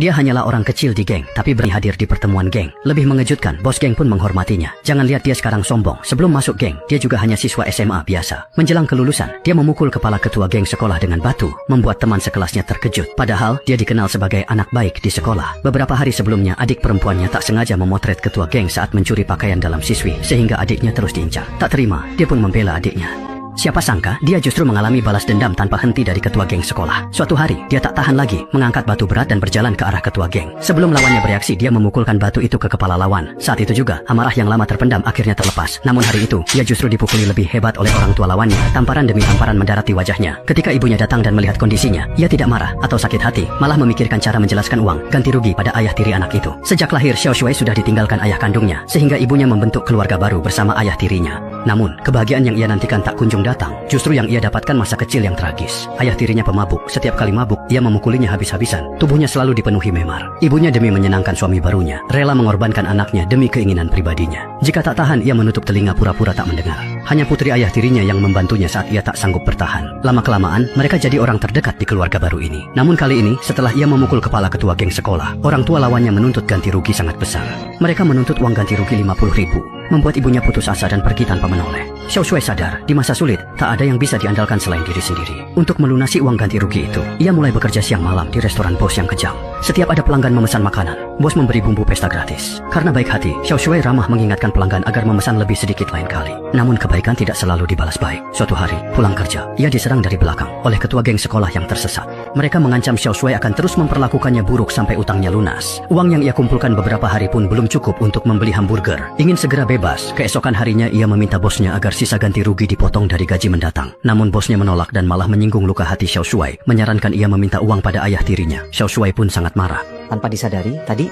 Dia hanyalah orang kecil di geng, tapi berani hadir di pertemuan geng. Lebih mengejutkan, bos geng pun menghormatinya. Jangan lihat dia sekarang sombong. Sebelum masuk geng, dia juga hanya siswa SMA biasa. Menjelang kelulusan, dia memukul kepala ketua geng sekolah dengan batu, membuat teman sekelasnya terkejut. Padahal, dia dikenal sebagai anak baik di sekolah. Beberapa hari sebelumnya, adik perempuannya tak sengaja memotret ketua geng saat mencuri pakaian dalam siswi, sehingga adiknya terus diincar. Tak terima, dia pun membela adiknya. Siapa sangka, dia justru mengalami balas dendam tanpa henti dari ketua geng sekolah. Suatu hari, dia tak tahan lagi, mengangkat batu berat dan berjalan ke arah ketua geng. Sebelum lawannya bereaksi, dia memukulkan batu itu ke kepala lawan. Saat itu juga, amarah yang lama terpendam akhirnya terlepas. Namun hari itu, dia justru dipukuli lebih hebat oleh orang tua lawannya. Tamparan demi tamparan mendarat di wajahnya. Ketika ibunya datang dan melihat kondisinya, ia tidak marah atau sakit hati, malah memikirkan cara menjelaskan uang ganti rugi pada ayah tiri anak itu. Sejak lahir, Xiao Shui sudah ditinggalkan ayah kandungnya, sehingga ibunya membentuk keluarga baru bersama ayah tirinya. Namun, kebahagiaan yang ia nantikan tak kunjung datang. Justru yang ia dapatkan masa kecil yang tragis. Ayah tirinya pemabuk. Setiap kali mabuk, ia memukulinya habis-habisan. Tubuhnya selalu dipenuhi memar. Ibunya demi menyenangkan suami barunya, rela mengorbankan anaknya demi keinginan pribadinya. Jika tak tahan, ia menutup telinga pura-pura tak mendengar. Hanya putri ayah tirinya yang membantunya saat ia tak sanggup bertahan. Lama-kelamaan, mereka jadi orang terdekat di keluarga baru ini. Namun kali ini, setelah ia memukul kepala ketua geng sekolah, orang tua lawannya menuntut ganti rugi sangat besar. Mereka menuntut uang ganti rugi 50.000, membuat ibunya putus asa dan pergi tanpa menoleh. Xiao Shui sadar, di masa sulit, tak ada yang bisa diandalkan selain diri sendiri. Untuk melunasi uang ganti rugi itu, ia mulai bekerja siang malam di restoran bos yang kejam. Setiap ada pelanggan memesan makanan, bos memberi bumbu pesta gratis. Karena baik hati, Xiao Shui ramah mengingatkan pelanggan agar memesan lebih sedikit lain kali. Namun kebaikan tidak selalu dibalas baik. Suatu hari, pulang kerja, ia diserang dari belakang oleh ketua geng sekolah yang tersesat. Mereka mengancam Xiao Shui akan terus memperlakukannya buruk sampai utangnya lunas. Uang yang ia kumpulkan beberapa hari pun belum cukup untuk membeli hamburger. Ingin segera bebas, keesokan harinya ia meminta bosnya agar sisa ganti rugi dipotong dari gaji mendatang. Namun bosnya menolak dan malah menyinggung luka hati Xiao Shui, menyarankan ia meminta uang pada ayah tirinya. Xiao Shui pun sangat marah. Tanpa disadari, tadi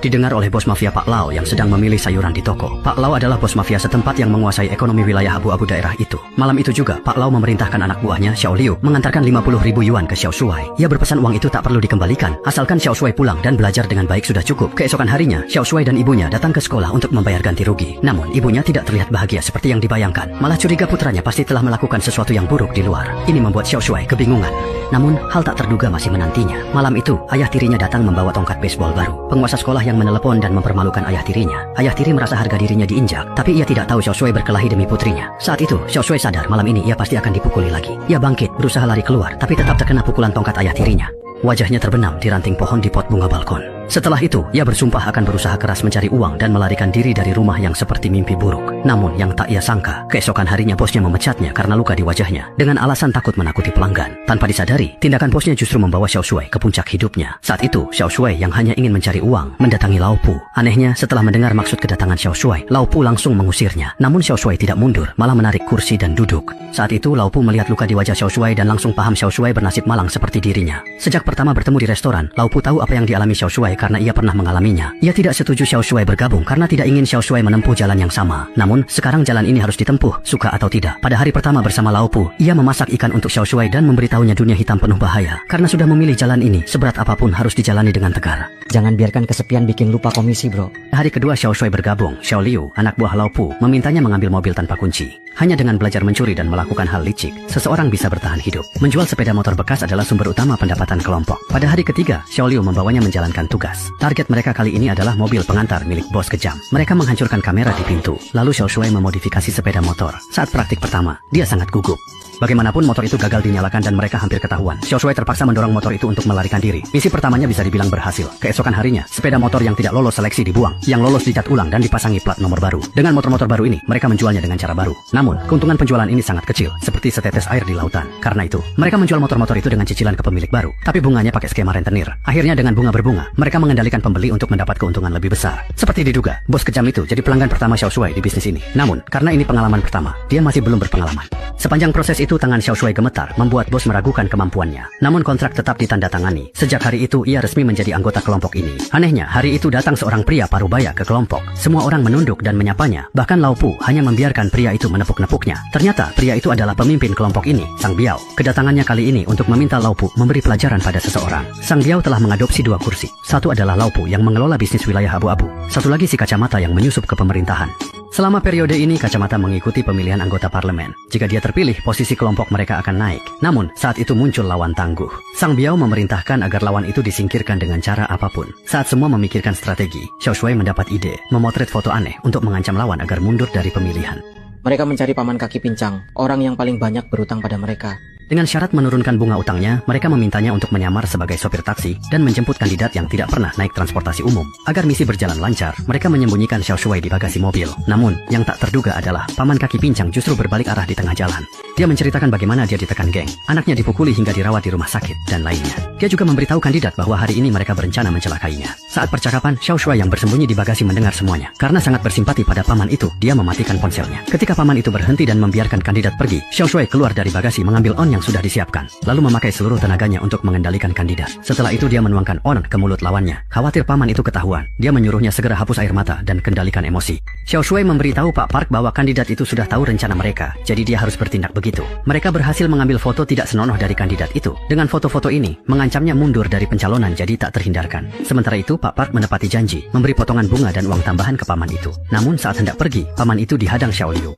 didengar oleh bos mafia Pak Lau yang sedang memilih sayuran di toko. Pak Lau adalah bos mafia setempat yang menguasai ekonomi wilayah abu-abu daerah itu. Malam itu juga, Pak Lau memerintahkan anak buahnya, Xiao Liu, mengantarkan 50.000 yuan ke Xiao Shui. Ia berpesan uang itu tak perlu dikembalikan, asalkan Xiao Shui pulang dan belajar dengan baik sudah cukup. Keesokan harinya, Xiao Shui dan ibunya datang ke sekolah untuk membayar ganti rugi. Namun, ibunya tidak terlihat bahagia seperti yang dibayangkan. Malah curiga putranya pasti telah melakukan sesuatu yang buruk di luar. Ini membuat Xiao Shui kebingungan. Namun, hal tak terduga masih menantinya. Malam itu, ayah tirinya datang membawa tongkat baseball baru. Penguasa sekolah yang menelepon dan mempermalukan ayah tirinya. Ayah tiri merasa harga dirinya diinjak, tapi ia tidak tahu Xiao Shui berkelahi demi putrinya. Saat itu, Xiao Shui sadar malam ini ia pasti akan dipukuli lagi. Ia bangkit, berusaha lari keluar, tapi tetap terkena pukulan tongkat ayah tirinya. Wajahnya terbenam di ranting pohon di pot bunga balkon. Setelah itu, ia bersumpah akan berusaha keras mencari uang dan melarikan diri dari rumah yang seperti mimpi buruk. Namun, yang tak ia sangka, keesokan harinya bosnya memecatnya karena luka di wajahnya, dengan alasan takut menakuti pelanggan. Tanpa disadari, tindakan bosnya justru membawa Xiao Shui ke puncak hidupnya. Saat itu, Xiao Shui yang hanya ingin mencari uang, mendatangi Lao Pu. Anehnya, setelah mendengar maksud kedatangan Xiao Shui, Lao Pu langsung mengusirnya. Namun Xiao Shui tidak mundur, malah menarik kursi dan duduk. Saat itu, Lao Pu melihat luka di wajah Xiao Shui dan langsung paham Xiao Shui bernasib malang seperti dirinya. Sejak pertama bertemu di restoran, Lao Pu tahu apa yang dialami Xiao Shui karena ia pernah mengalaminya. Ia tidak setuju Xiao Shui bergabung karena tidak ingin Xiao Shui menempuh jalan yang sama. Namun, sekarang jalan ini harus ditempuh, suka atau tidak. Pada hari pertama bersama Lao Pu, ia memasak ikan untuk Xiao Shui dan memberitahunya dunia hitam penuh bahaya. Karena sudah memilih jalan ini, seberat apapun harus dijalani dengan tegar. jangan biarkan kesepian bikin lupa komisi, bro. Hari kedua Xiao Shui bergabung, Xiao Liu, anak buah Lao Pu, memintanya mengambil mobil tanpa kunci. Hanya dengan belajar mencuri dan melakukan hal licik, seseorang bisa bertahan hidup. Menjual sepeda motor bekas adalah sumber utama pendapatan kelompok. Pada hari ketiga, Xiao Liu membawanya menjalankan tugas. Target mereka kali ini adalah mobil pengantar milik bos kejam. Mereka menghancurkan kamera di pintu. Lalu Xiao Shui memodifikasi sepeda motor. Saat praktik pertama, dia sangat gugup. Bagaimanapun motor itu gagal dinyalakan dan mereka hampir ketahuan. Xiao Shui terpaksa mendorong motor itu untuk melarikan diri. Misi pertamanya bisa dibilang berhasil. Keesokan harinya, sepeda motor yang tidak lolos seleksi dibuang. Yang lolos dicat ulang dan dipasangi plat nomor baru. Dengan motor-motor baru ini, mereka menjualnya dengan cara baru. Namun, keuntungan penjualan ini sangat kecil, seperti setetes air di lautan. Karena itu, mereka menjual motor-motor itu dengan cicilan ke pemilik baru. Tapi bunganya pakai skema rentenir. Akhirnya dengan bunga berbunga, mereka mengendalikan pembeli untuk mendapat keuntungan lebih besar. Seperti diduga, bos kejam itu jadi pelanggan pertama Xiao Shui di bisnis ini. Namun, karena ini pengalaman pertama, dia masih belum berpengalaman. Sepanjang proses itu, tangan Xiao Shui gemetar, membuat bos meragukan kemampuannya. Namun kontrak tetap ditandatangani. Sejak hari itu, ia resmi menjadi anggota kelompok ini. Anehnya, hari itu datang seorang pria parubaya ke kelompok. Semua orang menunduk dan menyapanya. Bahkan Lao Pu hanya membiarkan pria itu menepuk-nepuknya. Ternyata, pria itu adalah pemimpin kelompok ini, Sang Biao. Kedatangannya kali ini untuk meminta Lao Pu memberi pelajaran pada seseorang. Sang Biao telah mengadopsi dua kursi. Satu adalah Lao Pu yang mengelola bisnis wilayah abu-abu. Satu lagi si kacamata yang menyusup ke pemerintahan. Selama periode ini, Kacamata mengikuti pemilihan anggota parlemen. Jika dia terpilih, posisi kelompok mereka akan naik. Namun, saat itu muncul lawan tangguh. Sang Biao memerintahkan agar lawan itu disingkirkan dengan cara apapun. Saat semua memikirkan strategi, Xiao Shuai mendapat ide, memotret foto aneh untuk mengancam lawan agar mundur dari pemilihan. Mereka mencari paman kaki pincang, orang yang paling banyak berutang pada mereka. Dengan syarat menurunkan bunga utangnya, mereka memintanya untuk menyamar sebagai sopir taksi dan menjemput kandidat yang tidak pernah naik transportasi umum. Agar misi berjalan lancar, mereka menyembunyikan Xiao Shuai di bagasi mobil. Namun, yang tak terduga adalah paman kaki pincang justru berbalik arah di tengah jalan. Dia menceritakan bagaimana dia ditekan geng, anaknya dipukuli hingga dirawat di rumah sakit, dan lainnya. Dia juga memberitahu kandidat bahwa hari ini mereka berencana mencelakainya. Saat percakapan, Xiao Shuai yang bersembunyi di bagasi mendengar semuanya. Karena sangat bersimpati pada paman itu, dia mematikan ponselnya. Ketika paman itu berhenti dan membiarkan kandidat pergi, Xiao Shuai keluar dari bagasi mengambil on yang sudah disiapkan, lalu memakai seluruh tenaganya untuk mengendalikan kandidat. Setelah itu dia menuangkan on ke mulut lawannya. Khawatir paman itu ketahuan, dia menyuruhnya segera hapus air mata dan kendalikan emosi. Xiao Shuai memberitahu Pak Park bahwa kandidat itu sudah tahu rencana mereka, jadi dia harus bertindak begitu. Mereka berhasil mengambil foto tidak senonoh dari kandidat itu. Dengan foto-foto ini, mengancamnya mundur dari pencalonan jadi tak terhindarkan. Sementara itu Pak Park menepati janji, memberi potongan bunga dan uang tambahan ke paman itu. Namun saat hendak pergi, paman itu dihadang Xiao Liu.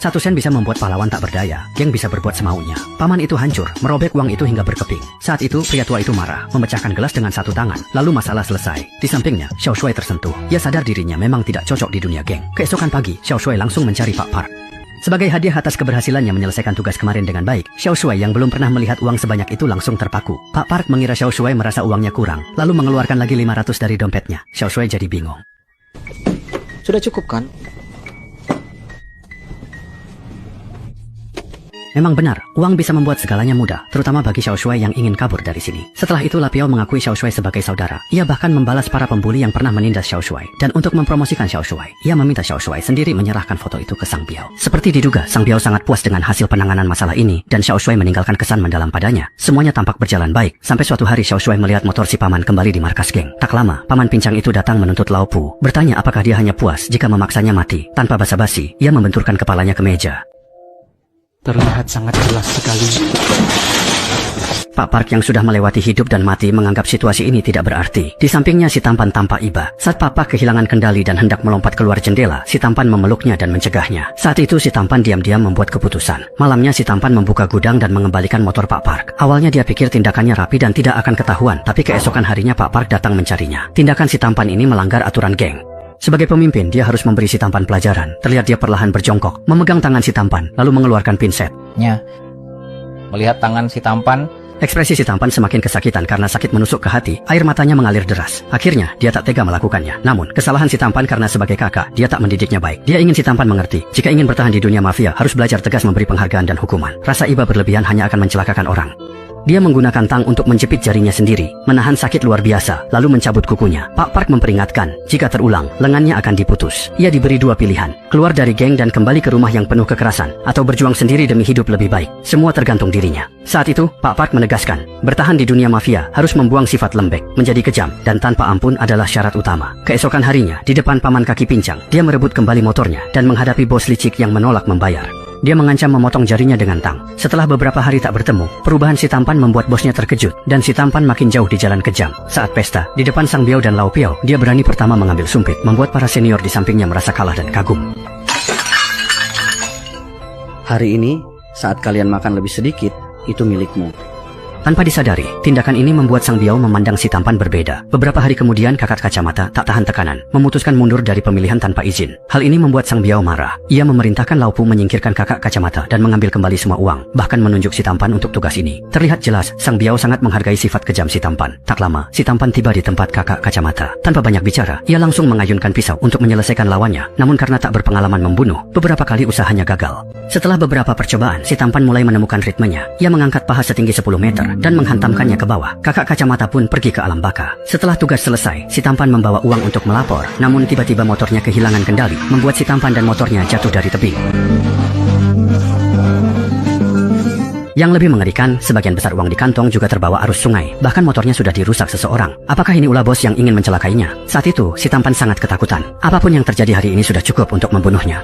1 sen bisa membuat pahlawan tak berdaya, geng bisa berbuat semaunya. Paman itu hancur, merobek uang itu hingga berkeping. Saat itu, pria tua itu marah, memecahkan gelas dengan 1 tangan, lalu masalah selesai. Di sampingnya, Xiao Shuai tersentuh. Ia sadar dirinya memang tidak cocok di dunia geng. Keesokan pagi, Xiao Shuai langsung mencari Pak Park. Sebagai hadiah atas keberhasilannya menyelesaikan tugas kemarin dengan baik, Xiao Shuai yang belum pernah melihat uang sebanyak itu langsung terpaku. Pak Park mengira Xiao Shuai merasa uangnya kurang, lalu mengeluarkan lagi 500 dari dompetnya. Xiao Shuai jadi bingung. Sudah cukup kan? Memang benar, uang bisa membuat segalanya mudah, terutama bagi Xiao Shuai yang ingin kabur dari sini. Setelah itu Lapiao mengakui Xiao Shuai sebagai saudara. Ia bahkan membalas para pembuli yang pernah menindas Xiao Shuai. Dan untuk mempromosikan Xiao Shuai, ia meminta Xiao Shuai sendiri menyerahkan foto itu ke Sang Biao. Seperti diduga, Sang Biao sangat puas dengan hasil penanganan masalah ini, dan Xiao Shuai meninggalkan kesan mendalam padanya. Semuanya tampak berjalan baik, sampai suatu hari Xiao Shuai melihat motor si paman kembali di markas geng. Tak lama, paman pincang itu datang menuntut Lao Pu, bertanya apakah dia hanya puas jika memaksanya mati. Tanpa basa-basi, ia membenturkan kepalanya ke meja. Terlihat sangat jelas sekali. Pak Park yang sudah melewati hidup dan mati menganggap situasi ini tidak berarti. Di sampingnya si tampan tampak iba. Saat Pak Park kehilangan kendali dan hendak melompat keluar jendela, si tampan memeluknya dan mencegahnya. Saat itu si tampan diam-diam membuat keputusan. Malamnya si tampan membuka gudang dan mengembalikan motor Pak Park. Awalnya dia pikir tindakannya rapi dan tidak akan ketahuan, tapi keesokan harinya Pak Park datang mencarinya. Tindakan si tampan ini melanggar aturan geng. Sebagai pemimpin, dia harus memberi si tampan pelajaran. Terlihat dia perlahan berjongkok, memegang tangan si tampan, lalu mengeluarkan pinset. Melihat tangan si tampan, ekspresi si tampan semakin kesakitan karena sakit menusuk ke hati, air matanya mengalir deras. Akhirnya, dia tak tega melakukannya. Namun, kesalahan si tampan karena sebagai kakak, dia tak mendidiknya baik. Dia ingin si tampan mengerti, jika ingin bertahan di dunia mafia, harus belajar tegas memberi penghargaan dan hukuman. Rasa iba berlebihan hanya akan mencelakakan orang. Dia menggunakan tang untuk menjepit jarinya sendiri, menahan sakit luar biasa, lalu mencabut kukunya. Pak Park memperingatkan, jika terulang, lengannya akan diputus. Ia diberi 2 pilihan, keluar dari geng dan kembali ke rumah yang penuh kekerasan, atau berjuang sendiri demi hidup lebih baik. Semua tergantung dirinya. Saat itu, Pak Park menegaskan, bertahan di dunia mafia harus membuang sifat lembek, menjadi kejam, dan tanpa ampun adalah syarat utama. Keesokan harinya, di depan paman kaki pincang, dia merebut kembali motornya, dan menghadapi bos licik yang menolak membayar. Dia mengancam memotong jarinya dengan tang. Setelah beberapa hari tak bertemu, perubahan si tampan membuat bosnya terkejut, dan si tampan makin jauh di jalan kejam. Saat pesta, di depan Sang Biao dan Lao Piao, dia berani pertama mengambil sumpit, membuat para senior di sampingnya merasa kalah dan kagum. Hari ini, saat kalian makan lebih sedikit, itu milikmu. Tanpa disadari, tindakan ini membuat Sang Biao memandang si tampan berbeda. Beberapa hari kemudian, kakak kacamata tak tahan tekanan, memutuskan mundur dari pemilihan tanpa izin. Hal ini membuat Sang Biao marah. Ia memerintahkan Lao Pu menyingkirkan kakak kacamata dan mengambil kembali semua uang, bahkan menunjuk si tampan untuk tugas ini. Terlihat jelas, Sang Biao sangat menghargai sifat kejam si tampan. Tak lama, si tampan tiba di tempat kakak kacamata. Tanpa banyak bicara, ia langsung mengayunkan pisau untuk menyelesaikan lawannya. Namun karena tak berpengalaman membunuh, beberapa kali usahanya gagal. Setelah beberapa percobaan, si tampan mulai menemukan ritmenya. Ia mengangkat paha setinggi 10 meter dan menghantamkannya ke bawah. Kakak kacamata pun pergi ke alam baka. Setelah tugas selesai, si tampan membawa uang untuk melapor. Namun tiba-tiba motornya kehilangan kendali, membuat si tampan dan motornya jatuh dari tebing. Yang lebih mengerikan, sebagian besar uang di kantong juga terbawa arus sungai. Bahkan motornya sudah dirusak seseorang. Apakah ini ulah bos yang ingin mencelakainya? Saat itu, si tampan sangat ketakutan. Apapun yang terjadi hari ini sudah cukup untuk membunuhnya.